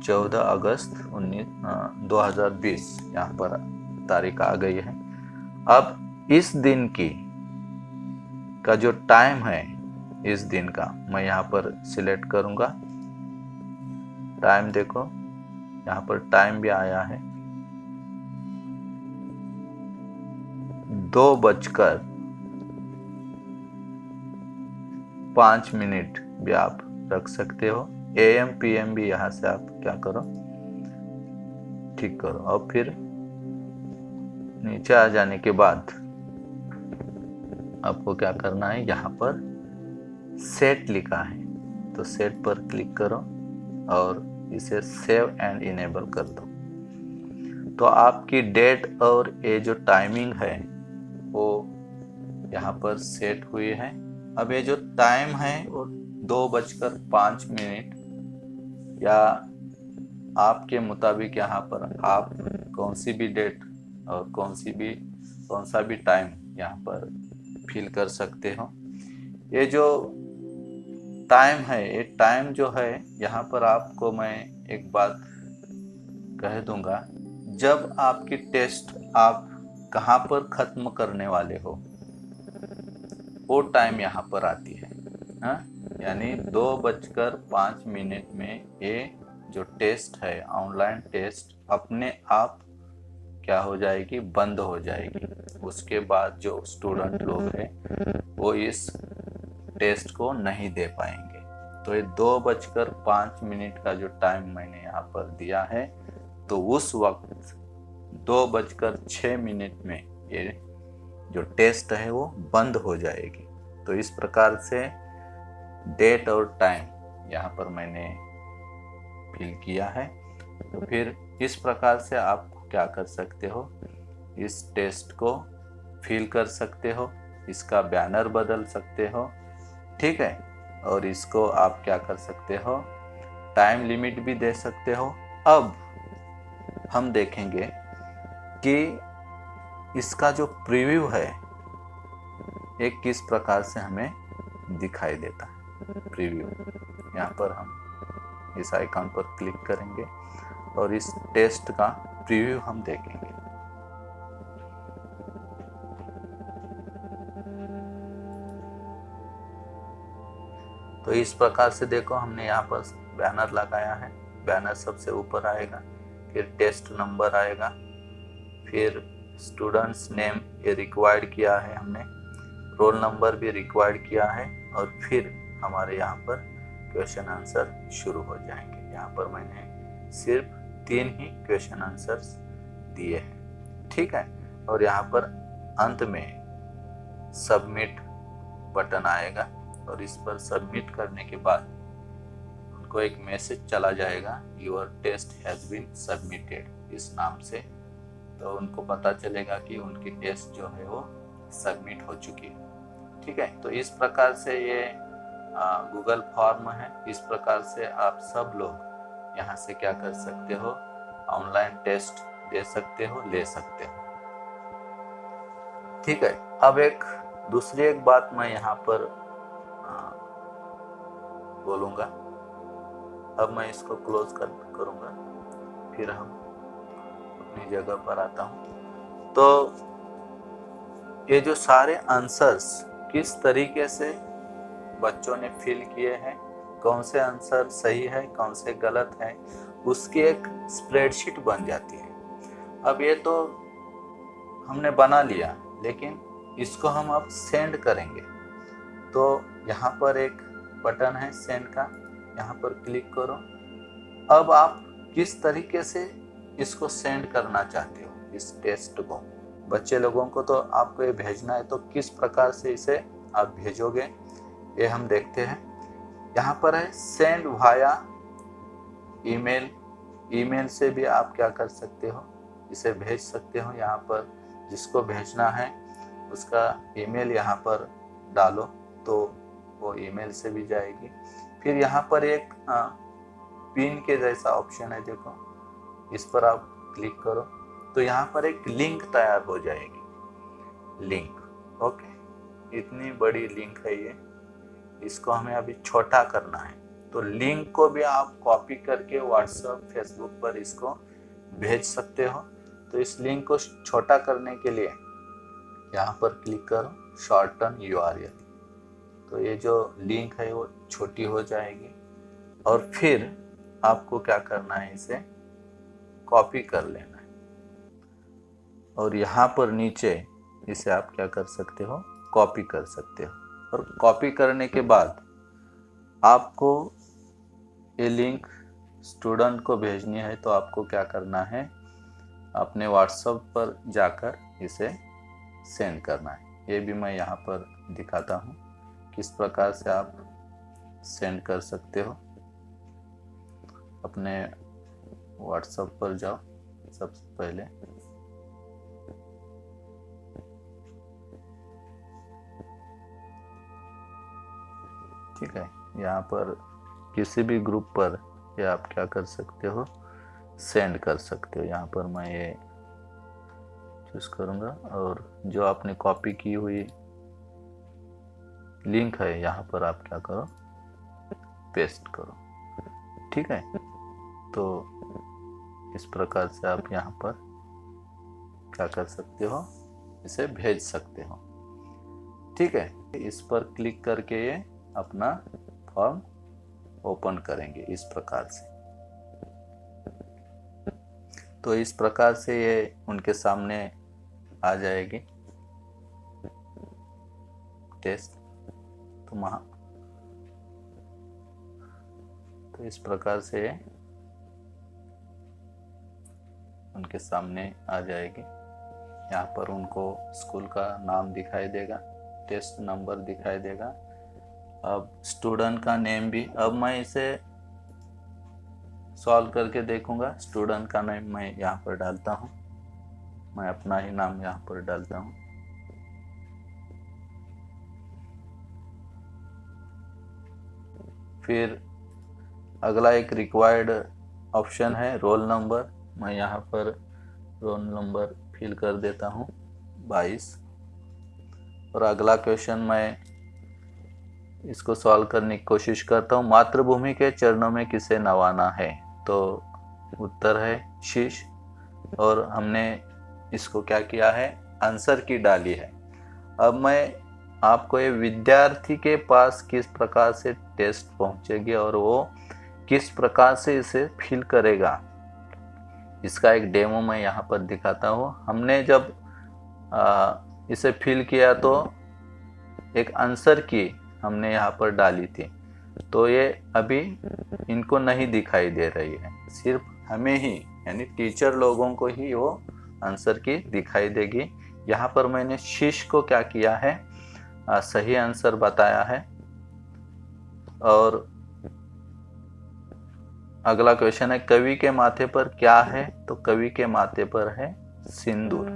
[SPEAKER 2] 14 अगस्त 2020 यहाँ पर तारीख आ गई है। अब इस दिन की का जो टाइम है, इस दिन का मैं यहाँ पर सिलेक्ट करूँगा। टाइम देखो, यहाँ पर टाइम भी आया है, 2:05 भी आप रख सकते हो। AM PM भी यहाँ से आप क्या करो, ठीक करो। और फिर नीचे आ जाने के बाद आपको क्या करना है, यहाँ पर सेट लिखा है तो सेट पर क्लिक करो और इसे सेव एंड इनेबल कर दो। तो आपकी डेट और ये जो टाइमिंग है वो यहाँ पर सेट हुई है। अब ये जो टाइम है वो 2:05 या आपके मुताबिक यहाँ पर आप कौन सी भी डेट और कौन सा भी टाइम यहाँ पर फिल कर सकते हो। ये जो टाइम है, ये टाइम जो है यहाँ पर आपको मैं एक बात कह दूंगा, जब आपकी टेस्ट आप कहाँ पर ख़त्म करने वाले हो वो टाइम यहाँ पर आती है, हाँ। यानी 2:05 में ये जो टेस्ट है, ऑनलाइन टेस्ट, अपने आप क्या हो जाएगी, बंद हो जाएगी। उसके बाद जो स्टूडेंट लोग हैं वो इस टेस्ट को नहीं दे पाएंगे। तो ये 2:05 का जो टाइम मैंने यहाँ पर दिया है, तो उस वक्त 2:06 में ये जो टेस्ट है वो बंद हो जाएगी। तो इस प्रकार से डेट और टाइम यहाँ पर मैंने फिल किया है। तो फिर इस प्रकार से आप क्या कर सकते हो, इस टेस्ट को फिल कर सकते हो, इसका बैनर बदल सकते हो, ठीक है। और इसको आप क्या कर सकते हो, टाइम लिमिट भी दे सकते हो। अब हम देखेंगे कि इसका जो प्रीव्यू है एक किस प्रकार से हमें दिखाई देता है। प्रीव्यू, यहाँ पर हम इस आइकॉन पर क्लिक करेंगे और इस टेस्ट का प्रीव्यू हम देखेंगे। तो इस प्रकार से देखो, हमने यहाँ पर बैनर लगाया है। बैनर सबसे ऊपर आएगा, फिर टेस्ट नंबर आएगा, फिर स्टूडेंट्स नेम ये रिक्वायर्ड किया है हमने, रोल नंबर भी रिक्वायर्ड किया है, और फिर हमारे यहाँ पर क्वेश्चन आंसर शुरू हो जाएंगे। यहाँ पर मैंने सिर्फ 3 ही क्वेश्चन आंसर्स दिए हैं, ठीक है। और यहाँ पर अंत में सबमिट बटन आएगा और इस पर सबमिट करने के बाद उनको एक मैसेज चला जाएगा, your test has been submitted, इस नाम से। तो उनको पता चलेगा कि उनकी टेस्ट जो है वो सबमिट हो चुकी है, ठीक है। तो इस प्रकार से ये गूगल फॉर्म है। इस प्रकार से आप सब लोग यहाँ से क्या कर सकते हो, ऑनलाइन टेस्ट दे सकते हो, ले सकते हो, ठीक है। अब दूसरी एक बात मैं यहाँ पर बोलूँगा। अब मैं इसको क्लोज करूँगा, फिर हम अपनी जगह पर आता हूँ। तो ये जो सारे आंसर्स किस तरीके से बच्चों ने फिल किए हैं, कौन से आंसर सही है, कौन से गलत है, उसकी एक स्प्रेडशीट बन जाती है। अब ये तो हमने बना लिया, लेकिन इसको हम अब सेंड करेंगे। तो यहाँ पर एक बटन है सेंड का, यहाँ पर क्लिक करो। अब आप किस तरीके से इसको सेंड करना चाहते हो इस टेस्ट को, बच्चे लोगों को तो आपको ये भेजना है, तो किस प्रकार से इसे आप भेजोगे ये हम देखते हैं। यहाँ पर है सेंड वाया ईमेल। ईमेल से भी आप क्या कर सकते हो, इसे भेज सकते हो। यहाँ पर जिसको भेजना है उसका ईमेल यहाँ पर डालो तो वो ईमेल से भी जाएगी। फिर यहाँ पर एक पिन के जैसा ऑप्शन है, देखो, इस पर आप क्लिक करो तो यहाँ पर एक लिंक तैयार हो जाएगी। लिंक, ओके, इतनी बड़ी लिंक है ये, इसको हमें अभी छोटा करना है। तो लिंक को भी आप कॉपी करके व्हाट्सएप, फेसबुक पर इसको भेज सकते हो। तो इस लिंक को छोटा करने के लिए यहाँ पर क्लिक करो, शॉर्टन URL। तो ये जो लिंक है वो छोटी हो जाएगी और फिर आपको क्या करना है, इसे कॉपी कर लेना है और यहाँ पर नीचे इसे आप क्या कर सकते हो, कॉपी कर सकते हो। और कॉपी करने के बाद आपको ये लिंक स्टूडेंट को भेजनी है, तो आपको क्या करना है, अपने व्हाट्सएप पर जाकर इसे सेंड करना है। ये भी मैं यहाँ पर दिखाता हूँ किस प्रकार से आप सेंड कर सकते हो। अपने व्हाट्सएप पर जाओ सबसे पहले, ठीक है। यहाँ पर किसी भी ग्रुप पर ये आप क्या कर सकते हो, सेंड कर सकते हो। यहाँ पर मैं ये चूज करूँगा और जो आपने कॉपी की हुई लिंक है यहाँ पर आप क्या करो, पेस्ट करो, ठीक है। तो इस प्रकार से आप यहाँ पर क्या कर सकते हो, इसे भेज सकते हो, ठीक है। इस पर क्लिक करके ये अपना फॉर्म ओपन करेंगे इस प्रकार से। तो इस प्रकार से ये उनके सामने आ जाएगी टेस्ट। तो इस प्रकार से उनके सामने आ जाएगी। यहाँ पर उनको स्कूल का नाम दिखाई देगा, टेस्ट नंबर दिखाई देगा। अब स्टूडेंट का नेम भी, अब मैं इसे सॉल्व करके देखूंगा। स्टूडेंट का नाम मैं यहाँ पर डालता हूँ, मैं अपना ही नाम यहाँ पर डालता हूँ। फिर अगला एक रिक्वायर्ड ऑप्शन है रोल नंबर, मैं यहाँ पर रोल नंबर फिल कर देता हूँ 22। और अगला क्वेश्चन मैं इसको सॉल्व करने की कोशिश करता हूँ। मातृभूमि के चरणों में किसे नवाना है? तो उत्तर है शीश। और हमने इसको क्या किया है, आंसर की डाली है। अब मैं आपको ये विद्यार्थी के पास किस प्रकार से टेस्ट पहुंचेगी और वो किस प्रकार से इसे फिल करेगा, इसका एक डेमो मैं यहाँ पर दिखाता हूँ। हमने जब इसे फिल किया तो एक आंसर की हमने यहाँ पर डाली थी, तो ये अभी इनको नहीं दिखाई दे रही है, सिर्फ हमें ही यानी टीचर लोगों को ही वो आंसर की दिखाई देगी। यहाँ पर मैंने शीश को क्या किया है, सही आंसर बताया है। और अगला क्वेश्चन है कवि के माथे पर क्या है? तो कवि के माथे पर है सिंदूर,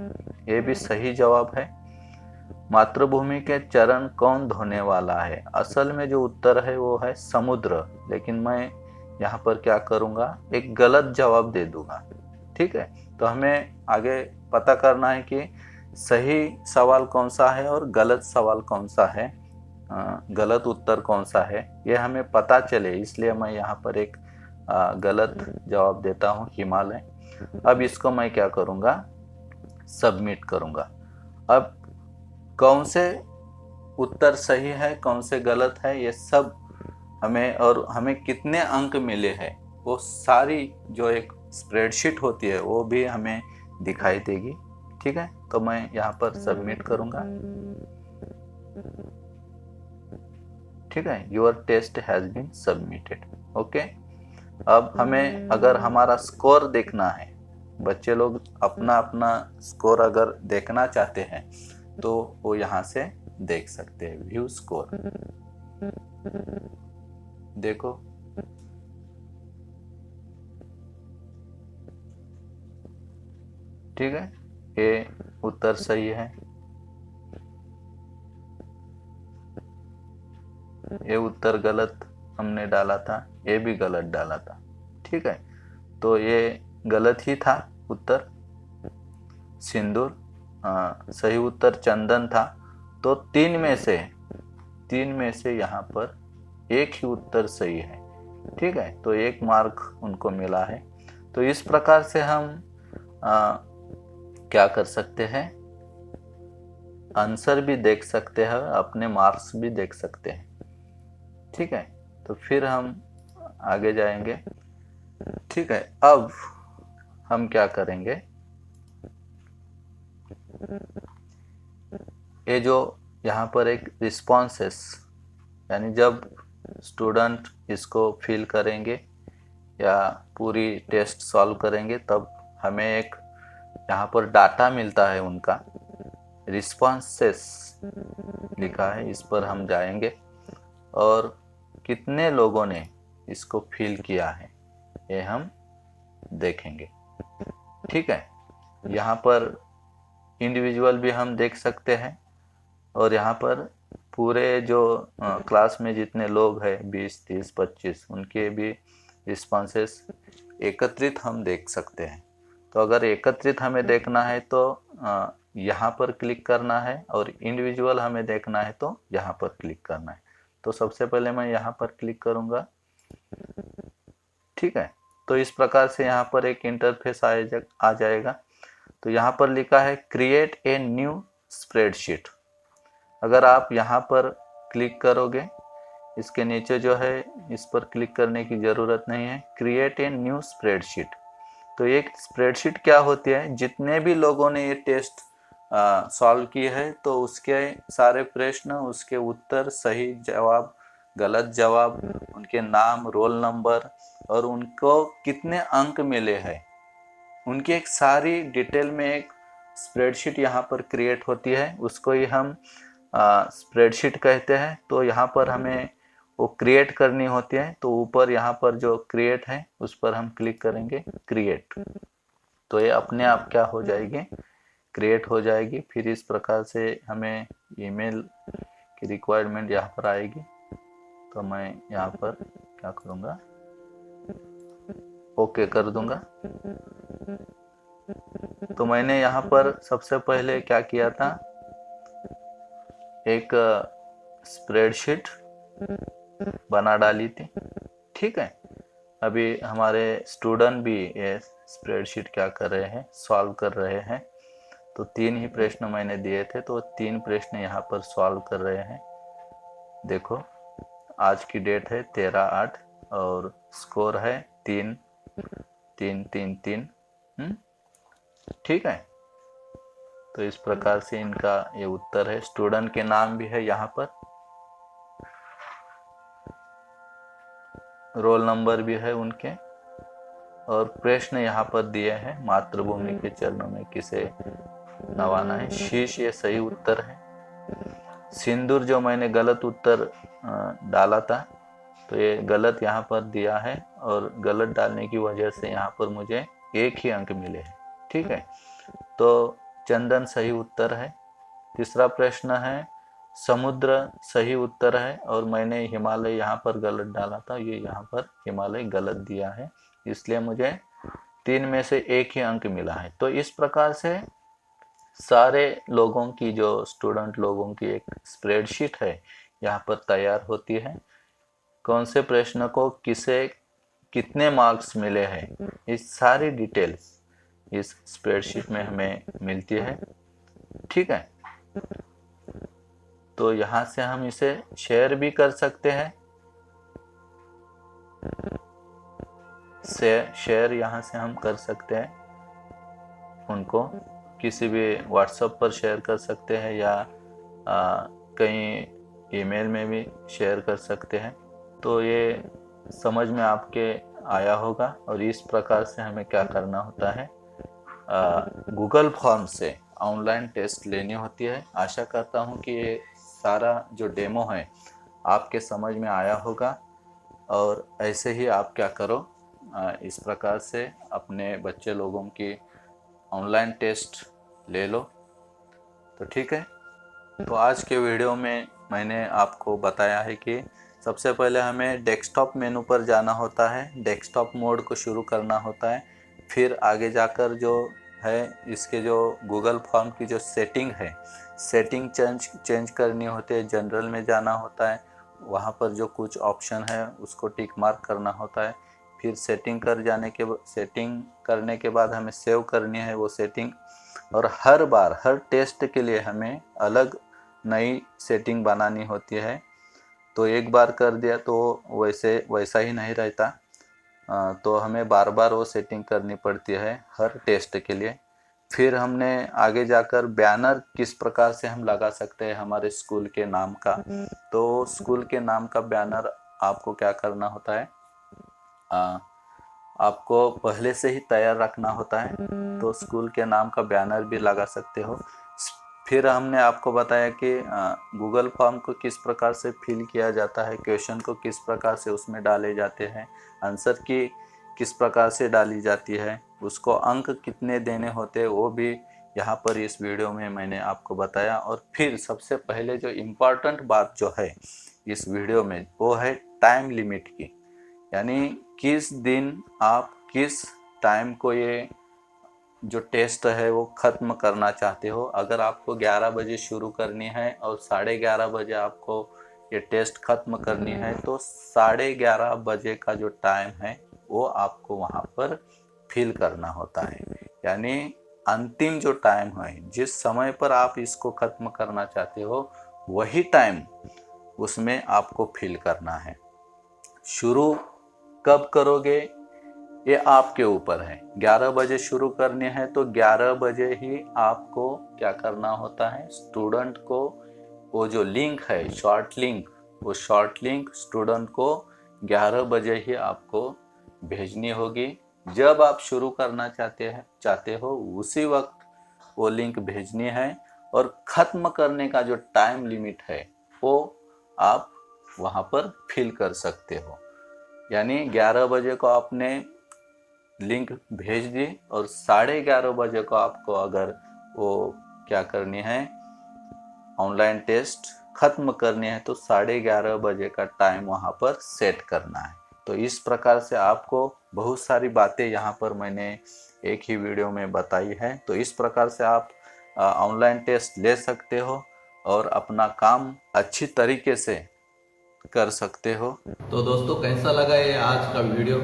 [SPEAKER 2] ये भी सही जवाब है। मातृभूमि के चरण कौन धोने वाला है? असल में जो उत्तर है वो है समुद्र, लेकिन मैं यहाँ पर क्या करूँगा, एक गलत जवाब दे दूंगा। ठीक है, तो हमें आगे पता करना है कि सही सवाल कौन सा है और गलत सवाल कौन सा है, गलत उत्तर कौन सा है, ये हमें पता चले, इसलिए मैं यहाँ पर एक गलत जवाब देता हूँ, हिमालय। अब इसको मैं क्या करूँगा, सबमिट करूँगा। अब कौन से उत्तर सही है कौन से गलत है ये सब हमें, और हमें कितने अंक मिले हैं, वो सारी जो एक स्प्रेडशीट होती है वो भी हमें दिखाई देगी। ठीक है, तो मैं यहाँ पर सबमिट करूँगा। ठीक है, your test has been submitted. Okay, अब हमें अगर हमारा स्कोर देखना है, बच्चे लोग अपना अपना स्कोर अगर देखना चाहते हैं तो वो यहाँ से देख सकते हैं, व्यू स्कोर। देखो ठीक है, ये उत्तर सही है, ये उत्तर गलत हमने डाला था, ये भी गलत डाला था। ठीक है, तो ये गलत ही था उत्तर, सिंदूर। सही उत्तर चंदन था। तो तीन में से यहाँ पर एक ही उत्तर सही है। ठीक है, तो 1 मार्क उनको मिला है। तो इस प्रकार से हम क्या कर सकते हैं, आंसर भी देख सकते हैं, अपने मार्क्स भी देख सकते हैं। ठीक है, तो फिर हम आगे जाएंगे। ठीक है, अब हम क्या करेंगे, ये जो यहाँ पर एक रिस्पॉन्सेस, यानी जब स्टूडेंट इसको फिल करेंगे या पूरी टेस्ट सॉल्व करेंगे तब हमें एक यहाँ पर डाटा मिलता है, उनका रिस्पॉन्सेस लिखा है, इस पर हम जाएंगे और कितने लोगों ने इसको फिल किया है ये हम देखेंगे। ठीक है, यहाँ पर इंडिविजुअल भी हम देख सकते हैं और यहाँ पर पूरे जो क्लास में जितने लोग हैं 20, 30, 25 उनके भी रिस्पॉन्सेस एकत्रित हम देख सकते हैं। तो अगर एकत्रित हमें देखना है तो यहाँ पर क्लिक करना है और इंडिविजुअल हमें देखना है तो यहाँ पर क्लिक करना है। तो सबसे पहले मैं यहाँ पर क्लिक करूँगा। ठीक है, तो इस प्रकार से यहाँ पर एक इंटरफेस आ जाएगा। तो यहाँ पर लिखा है क्रिएट ए न्यू स्प्रेडशीट। अगर आप यहाँ पर क्लिक करोगे, इसके नीचे जो है इस पर क्लिक करने की ज़रूरत नहीं है, क्रिएट ए न्यू स्प्रेडशीट। तो एक स्प्रेडशीट क्या होती है, जितने भी लोगों ने ये टेस्ट सॉल्व किए हैं तो उसके सारे प्रश्न, उसके उत्तर, सही जवाब, गलत जवाब, उनके नाम, रोल नंबर और उनको कितने अंक मिले हैं, उनकी एक सारी डिटेल में एक स्प्रेडशीट यहाँ पर क्रिएट होती है। उसको ही हम स्प्रेडशीट कहते हैं। तो यहाँ पर हमें वो क्रिएट करनी होती है, तो ऊपर यहाँ पर जो क्रिएट है उस पर हम क्लिक करेंगे, क्रिएट, तो ये अपने आप क्या हो जाएगी, क्रिएट हो जाएगी। फिर इस प्रकार से हमें ईमेल की रिक्वायरमेंट यहाँ पर आएगी, तो मैं यहाँ पर क्या करूँगा, ओके कर दूंगा। तो मैंने यहाँ पर सबसे पहले क्या किया था, एक स्प्रेडशीट बना डाली थी, ठीक है। अभी हमारे स्टूडेंट भी ये स्प्रेडशीट क्या कर रहे हैं, सॉल्व कर रहे हैं। तो 3 ही प्रश्न मैंने दिए थे, तो 3 प्रश्न यहाँ पर सॉल्व कर रहे हैं। देखो आज की डेट है 13/8 और स्कोर है 3-3-3-3, ठीक है। तो इस प्रकार से इनका ये उत्तर है। स्टूडेंट के नाम भी है यहाँ पर, रोल नंबर भी है उनके, और प्रश्न यहाँ पर दिए हैं, मातृभूमि के चरणों में किसे नवाना है, शीश ये सही उत्तर है। सिंदूर जो मैंने गलत उत्तर डाला था, तो ये गलत यहाँ पर दिया है, और गलत डालने की वजह से यहाँ पर मुझे 1 ही अंक मिले हैं, ठीक है। तो चंदन सही उत्तर है। तीसरा प्रश्न है समुद्र सही उत्तर है, और मैंने हिमालय यहाँ पर गलत डाला था, ये यहाँ पर हिमालय गलत दिया है, इसलिए मुझे 3 में से 1 ही अंक मिला है। तो इस प्रकार से सारे लोगों की, जो स्टूडेंट लोगों की एक स्प्रेडशीट है यहाँ पर तैयार होती है। कौन से प्रश्न को किसे कितने मार्क्स मिले हैं, इस सारी डिटेल्स इस स्प्रेडशीट में हमें मिलती है, ठीक है। तो यहाँ से हम इसे शेयर भी कर सकते हैं, शेयर यहाँ से हम कर सकते हैं, उनको किसी भी व्हाट्सएप पर शेयर कर सकते हैं, या कहीं ईमेल में भी शेयर कर सकते हैं। तो ये समझ में आपके आया होगा। और इस प्रकार से हमें क्या करना होता है, गूगल फॉर्म से ऑनलाइन टेस्ट लेनी होती है। आशा करता हूँ कि ये सारा जो डेमो है आपके समझ में आया होगा, और ऐसे ही आप क्या करो, इस प्रकार से अपने बच्चे लोगों की ऑनलाइन टेस्ट ले लो, तो ठीक है। तो आज के वीडियो में मैंने आपको बताया है कि सबसे पहले हमें डेस्कटॉप मेनू पर जाना होता है, डेस्कटॉप मोड को शुरू करना होता है। फिर आगे जाकर जो है इसके जो गूगल फॉर्म की जो सेटिंग है, सेटिंग चेंज करनी होती है, जनरल में जाना होता है, वहाँ पर जो कुछ ऑप्शन है उसको टिक मार्क करना होता है। फिर सेटिंग करने के बाद हमें सेव करनी है वो सेटिंग, और हर बार हर टेस्ट के लिए हमें अलग नई सेटिंग बनानी होती है। तो एक बार कर दिया तो वैसा ही नहीं रहता, तो हमें बार बार वो सेटिंग करनी पड़ती है हर टेस्ट के लिए। फिर हमने आगे जाकर बैनर किस प्रकार से हम लगा सकते हैं हमारे स्कूल के नाम का, तो स्कूल के नाम का बैनर आपको क्या करना होता है, आपको पहले से ही तैयार रखना होता है, तो स्कूल के नाम का बैनर भी लगा सकते हो। फिर हमने आपको बताया कि गूगल फॉर्म को किस प्रकार से फिल किया जाता है, क्वेश्चन को किस प्रकार से उसमें डाले जाते हैं, आंसर की किस प्रकार से डाली जाती है, उसको अंक कितने देने होते हैं, वो भी यहाँ पर इस वीडियो में मैंने आपको बताया। और फिर सबसे पहले जो इम्पॉर्टेंट बात जो है इस वीडियो में, वो है टाइम लिमिट की, यानी किस दिन आप किस टाइम को ये जो टेस्ट है वो ख़त्म करना चाहते हो। अगर आपको 11 बजे शुरू करनी है और 11:30 बजे आपको ये टेस्ट ख़त्म करनी है, तो 11:30 बजे का जो टाइम है वो आपको वहाँ पर फिल करना होता है, यानी अंतिम जो टाइम है, जिस समय पर आप इसको ख़त्म करना चाहते हो वही टाइम उसमें आपको फिल करना है। शुरू कब करोगे ये आपके ऊपर है। 11 बजे शुरू करनी है तो 11 बजे ही आपको क्या करना होता है, स्टूडेंट को वो जो लिंक है शॉर्ट लिंक, वो शॉर्ट लिंक स्टूडेंट को 11 बजे ही आपको भेजनी होगी। जब आप शुरू करना चाहते हो उसी वक्त वो लिंक भेजनी है, और ख़त्म करने का जो टाइम लिमिट है वो आप वहाँ पर फिल कर सकते हो। यानी 11 बजे को आपने लिंक भेज दी और 11:30 बजे को आपको अगर वो क्या करनी है, ऑनलाइन टेस्ट खत्म करनी है, तो 11:30 बजे का टाइम वहाँ पर सेट करना है। तो इस प्रकार से आपको बहुत सारी बातें यहाँ पर मैंने एक ही वीडियो में बताई है। तो इस प्रकार से आप ऑनलाइन टेस्ट ले सकते हो और अपना काम अच्छी तरीके से कर सकते हो।
[SPEAKER 1] तो दोस्तों, कैसा लगा ये आज का वीडियो?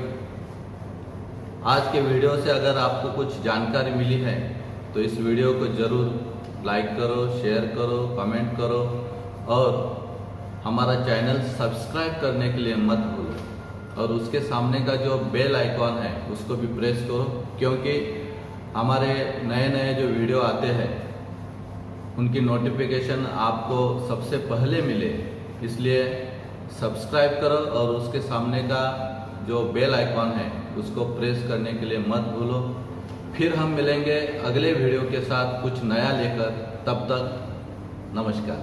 [SPEAKER 1] आज के वीडियो से अगर आपको कुछ जानकारी मिली है तो इस वीडियो को ज़रूर लाइक करो, शेयर करो, कमेंट करो और हमारा चैनल सब्सक्राइब करने के लिए मत भूलो। और उसके सामने का जो बेल आइकॉन है उसको भी प्रेस करो, क्योंकि हमारे नए नए जो वीडियो आते हैं उनकी नोटिफिकेशन आपको सबसे पहले मिले। इसलिए सब्सक्राइब करो और उसके सामने का जो बेल आइकॉन है उसको प्रेस करने के लिए मत भूलो। फिर हम मिलेंगे अगले वीडियो के साथ कुछ नया लेकर। तब तक नमस्कार।